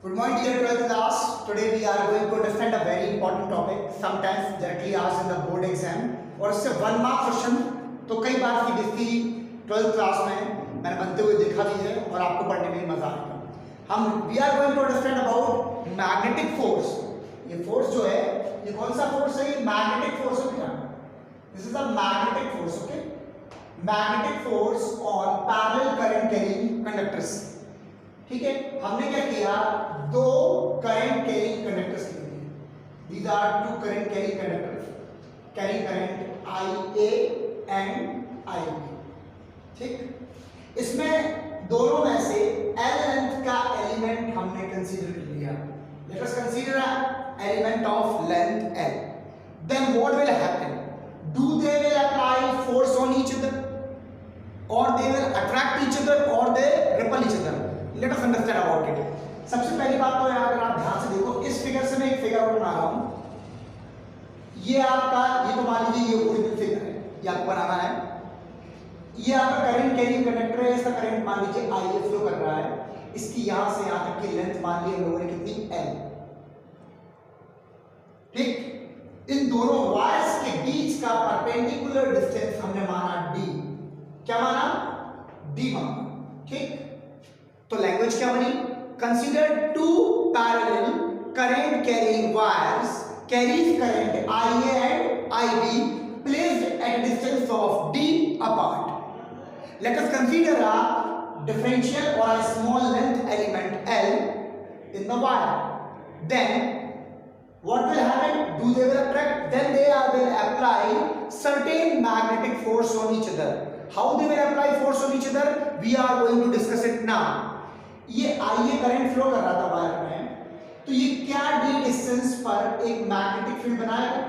Good morning, dear 12th class. Today we are going to understand a very important topic. Sometimes directly asked in the board exam. और इससे 1 mark question तो कई बार की दिखती 12th class में मैंने बनते हुए देखा भी है और आपको पढ़ने में मजा आएगा. हम we are going to understand about magnetic force. ये फोर्स जो है ये कौन सा फोर्स है? ये मैग्नेटिक फोर्स है क्या? This is a magnetic force, okay? Magnetic force on parallel current carrying conductors. ठीक है, हमने क्या किया? दो करंट कैरिंग कंडक्टर्स लिए थे. These are two current carrying conductors carrying current IA and IB. ठीक, इसमें दोनों में से L लेंथ का एलिमेंट हमने कंसीडर कर लिया. Let us consider an element of length L. Then what will happen? Do they will apply force on each other, or they will attract each other, or they repel each other? Let us understand about it. सबसे पहली बात तो अगर आप ध्यान से देखो, इस फिगर से मैं एक फिगर बना रहा हूं. ये आपका, ये तो मान लीजिए ये ओरिजिनल फिगर है, ये आपको बनाना है. ये आपका करंट कैरिंग कंडक्टर है, इसका करंट मान लीजिए IA फ्लो कर रहा है. इसकी यहां से यहां तक की लेंथ मान ली हम लोगों ने कितनी? L. ठीक, इन दोनों वायर्स के बीच का परपेंडिकुलर डिस्टेंस हमने माना D. क्या माना? D माना. ठीक, तो लैंग्वेज क्या बनी? Consider two parallel current carrying wires carries current IA and IB placed at distance of D apart. Let us consider a differential or a small length element L in the wire. Then what will happen? Do they will attract? Then they will apply certain magnetic force on each other. How they will apply force on each other? We are going to discuss it now. ये IA current flow कर रहा था wire में, तो ये क्या D distance पर एक मैग्नेटिक फील्ड बनाएगा?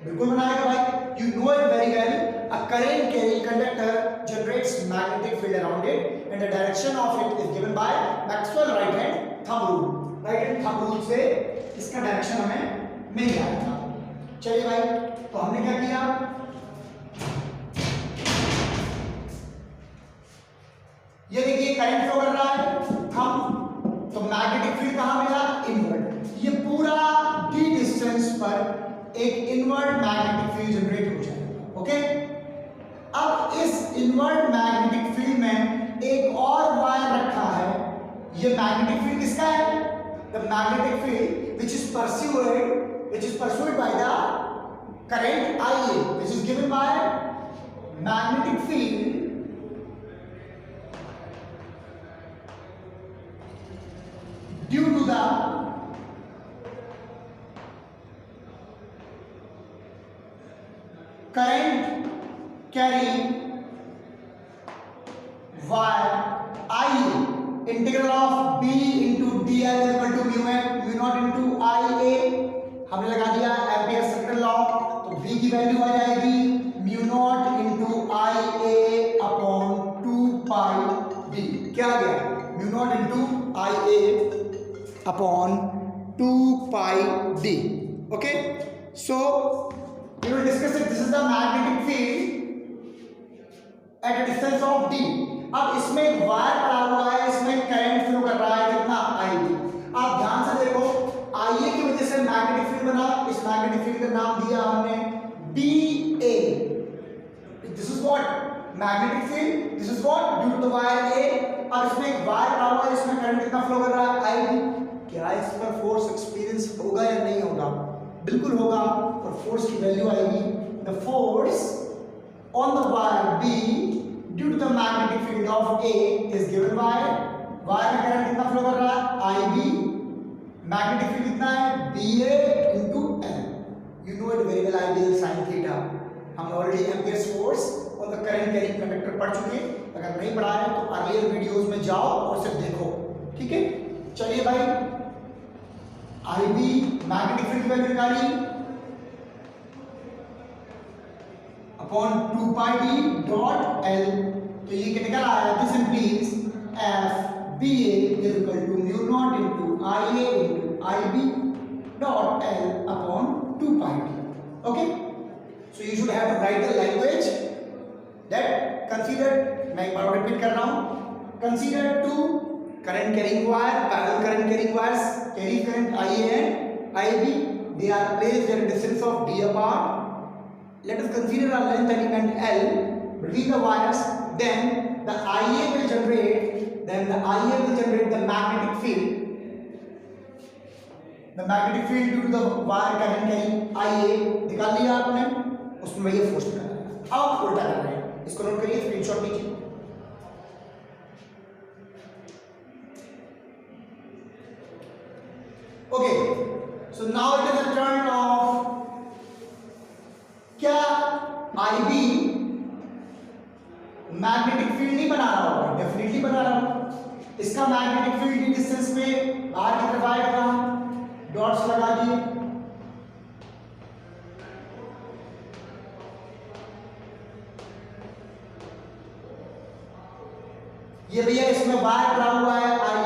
बिल्कुल बनाएगा भाई. You know it very well. A current carrying conductor generates magnetic field around it, and the direction of it is given by Maxwell right hand thumb rule. Right hand thumb rule से इसका direction हमें मिल जाएगा. चलिए भाई, तो हमने क्या किया? ये देखिए करंट फ्लो कर रहा है थंब, तो मैग्नेटिक फील्ड कहां मिला? इनवर्ड. ये पूरा D डिस्टेंस पर एक इनवर्ड मैग्नेटिक फील्ड जनरेट हो जाएगा. ओके, अब इस इनवर्ड मैग्नेटिक फील्ड में एक और वायर रखा है. ये मैग्नेटिक फील्ड किसका है? The magnetic field which is pursued by the current IA, which is given by magnetic field due to the current carrying wire IA. Integral of B into dl is equal to mu naught into IA. हमने लगा दिया ampere second law, तो V की value आ जाएगी mu naught into IA upon 2 पाई B. क्या आ गया? mu naught into IA upon 2 pi D. Okay, so we will discuss it. This is the magnetic field at a distance of D. अब इसमें एक wire पड़ा हुआ है, इसमें करंट फ्लो कर रहा है कितना? IB. आप ध्यान से देखो, IA की वजह से मैग्नेटिक फील्ड बना. इस मैग्नेटिक फील्ड का नाम दिया हमने DA. This is what? Magnetic field. This is what? Due to the wire A. अब इसमें एक वायर पड़ा हुआ है, इसमें करंट कितना फ्लो कर रहा है? IB. क्या इस पर फोर्स एक्सपीरियंस होगा या नहीं होगा? बिल्कुल होगा. और फोर्स की वैल्यू आएगी the force on the wire B due to the magnetic field of A is given by wire में करंट कितना फ्लो कर रहा है? IB. मैग्नेटिक फील्ड कितना है? BA into L. You know it very well, ideal sine theta. हम already amperes force और the current carrying conductor पढ़ चुके हैं. अगर नहीं पढ़ा है तो अर्लियर वीडियोस में जाओ और सिर्फ देखो. ठीक है, चलिए भाई, IB मैग्नेटिक फील्ड की वैल्यू निकाली upon 2 pi D dot L. तो ये क्या निकल आया? This implies FBA is equal to mu naught into IA into IB dot L upon 2 pi D. Okay, so you should have to write the language that considered. मैं एक बार repeat कर रहा हूं. Consider two current carrying wire, parallel current carrying wires carry current IA and IB. They are placed at a distance of d apart. Let us consider a length element L between the wires. Then the IA will generate the magnetic field. The magnetic field due to the wire current carrying IA निकाल लिया आपने, उसमें भैया force निकालना है. अब आप उल्टा कर रहे हैं, इसको नोट करिए, स्क्रीनशॉट लीजिए. Okay, so now it is the turn of, क्या IB मैग्नेटिक फील्ड नहीं बना रहा होगा? डेफिनेटली बना रहा होगा. इसका मैग्नेटिक फील्ड डिस्टेंस पे बाहर की तरफ आएगा, डॉट्स लगा दिए. ये भैया इसमें वायर पड़ा हुआ है आई.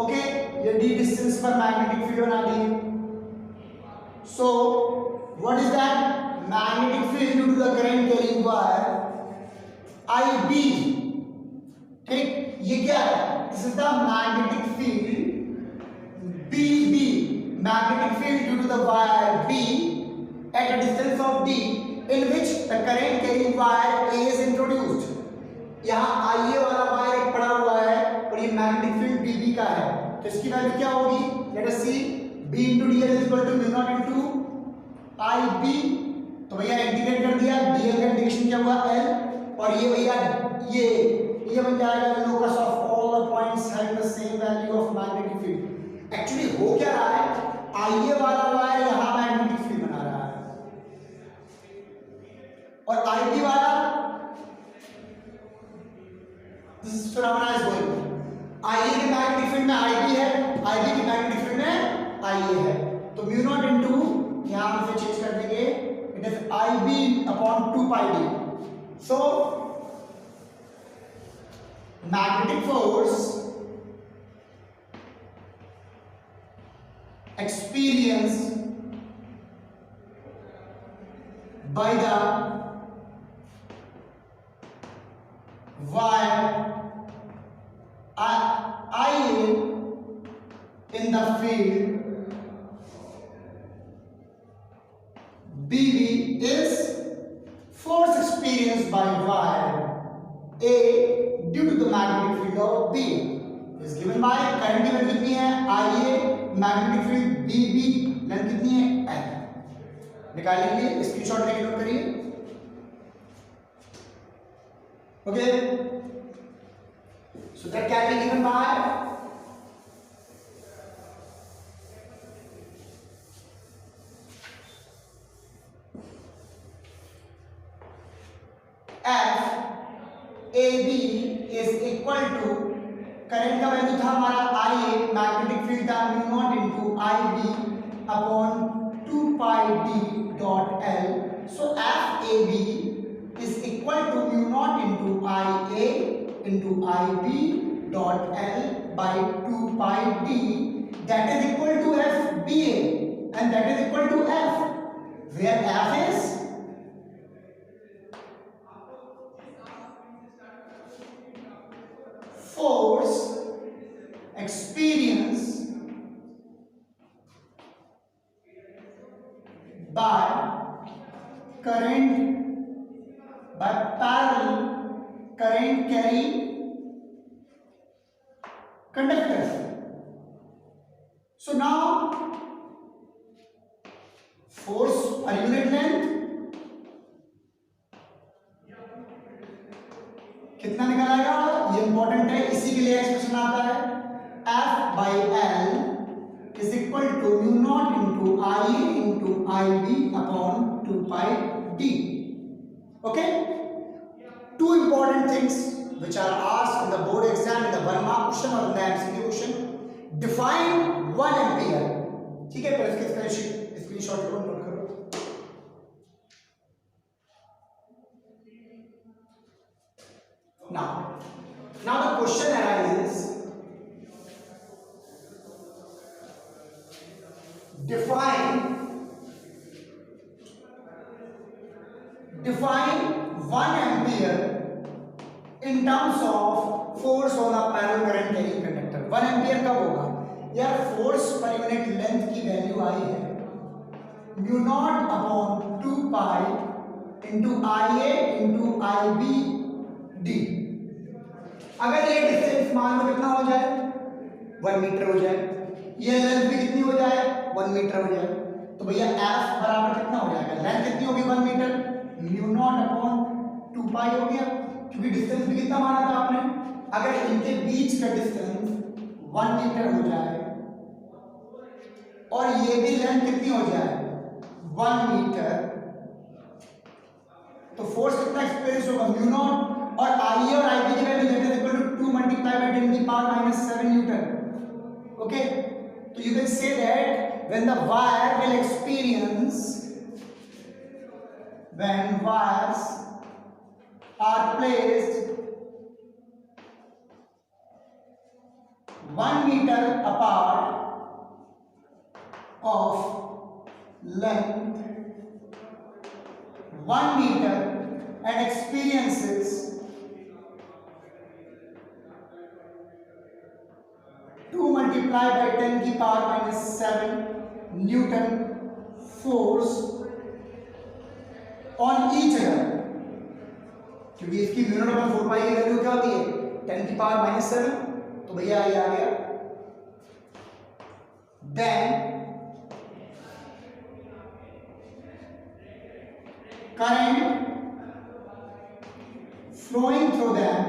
ओके, ये डी डिस्टेंस पर मैग्नेटिक फील्ड बना दिए. So what is that? Magnetic field due to the current carrying wire IB. ठीक, ये क्या है? This is the magnetic field BB. Magnetic field due to the wire B at a distance of D in which the current carrying wire A is introduced. यहाँ IA वाला wire एक पड़ा हुआ है और ये मैग्नेटिक फील्ड BB का है, तो इसकी वैल्यू क्या होगी? Let us C. B into DL is equal to mu naught into IB. तो भैया इंटीग्रेट कर दिया, DL का इंटीग्रेशन क्या हुआ? L. और ये भैया ये बन जाएगा locus of all the points having the same value of magnetic field. Actually हो क्या रहा है? IA वाला वायर यहाँ मैग्नेटिक फील्ड बना रहा है और IB वाला this phenomena is going. IA के मैग्नेटिक फील्ड में IB है, IB के मैग्नेटिक फील्ड में IA है, तो म्यू नॉट इनटू यहां से चेंज कर देंगे, it is IB upon 2 pi d. So magnetic force experienced by the wire IA in the field BB is force experienced by wire A due to the magnetic field of B is given by current की value कितनी है? IA, magnetic field BB, length कितनी है? L. निकाल लीजिए, screenshot लेके note करिए. Okay, so that can be given by FAB is equal to, current का वैल्यू था हमारा IA, मैग्नेटिक फील्ड था mu naught into IB upon 2 pi d dot L. So FAB is equal to mu naught into IA into IB dot L by 2 pi d, that is equal to FBA and that is equal to F, where F is force experienced by parallel current carrying conductors. So now force per unit length कितना निकल आएगा? ये important है, इसी के लिए expression आता है. F by L is equal to mu naught into IA into IB upon 2 pi d. Okay, two important things which are asked in the board exam, in the 1 mark question or in the MCQ question. Define 1 ampere. ठीक है, पहले इसके screenshot लो, note करो. Now the question arises, define 1 ampere in terms of force on a parallel current carrying conductor 1 ampere कब होगा यार force per unit length की value आई है mu naught upon 2 pi into I A into I B D. अगर ये distance मान लो कितना हो जाए 1 मीटर हो जाए, ये लेंथ भी कितनी हो जाए 1 मीटर हो जाए, तो भैया एफ बराबर कितना हो जाएगा, लेंथ कितनी होगी 1 मीटर, म्यू नॉट अपॉन 2 पाई हो गया, क्योंकि डिस्टेंस भी कितना माना था आपने, अगर इनके बीच का डिस्टेंस 1 मीटर हो जाए और ये भी लेंथ कितनी हो जाए 1 मीटर, तो फोर्स कितना एक्सपीरियंस होगा म्यू नॉट, और आई और आई बी की value that is equal to 2 multiply by 10 की पावर -7 न्यूटन। ओके, तो you can say that when the wire will experience, when wires are placed 1 meter apart of length 1 meter and experiences 2 multiplied by 10 की power -7 Newton force on each other, क्योंकि इसकी mu naught upon 4 पाई की value क्या होती है 10 की power -7, तो भैया ये आ गया। Then current flowing through them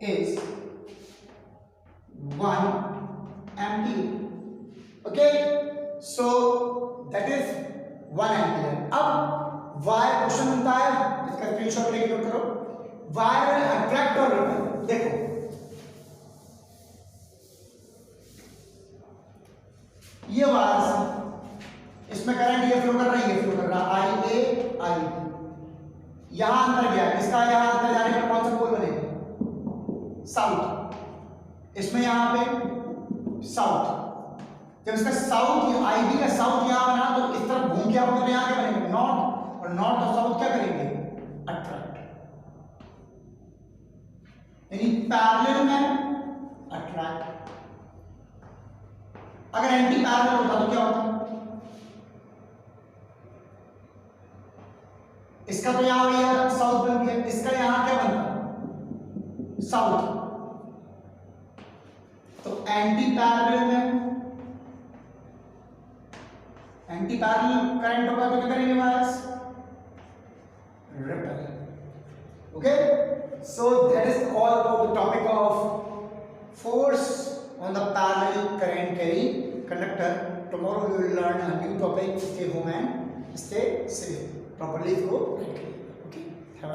is 1 ampere. Okay, so that is 1 ampere. अब वायर क्वेश्चन बनता है, इसका स्क्रीनशॉट लेके नोट करो, वायर अट्रैक्ट और रिपल। देखो ये वायर, इसमें करंट ये फ्लो कर रहा है, ये फ्लो कर रहा है, आई ए आई बी, यहां अंदर गया, इसका यहां अंदर जाने पर कौन सा पोल बनेगा साउथ, इसमें यहां पे साउथ, जब इसका साउथ आई बी का साउथ यहां बना तो इस तरफ घूम के आओगे तो यहां क्या बनेगा नॉर्थ, और नॉर्थ और साउथ क्या करेंगे अट्रैक्ट, यानी पैरेलल में अट्रैक्ट। अगर एंटी पैरेलल होता तो क्या होता, इसका तो यहां भैया साउथ बन गया, इसका यहां क्या बनता साउथ, तो एंटी पैरेलल में एंटी पैरेलल करंट होगा तो क्या करेंगे wires repel. Okay, so that is all about the topic of force on the parallel current carrying conductor. Tomorrow we will learn a new topic, stay home and stay safe, properly इसको write करिए। Okay, have a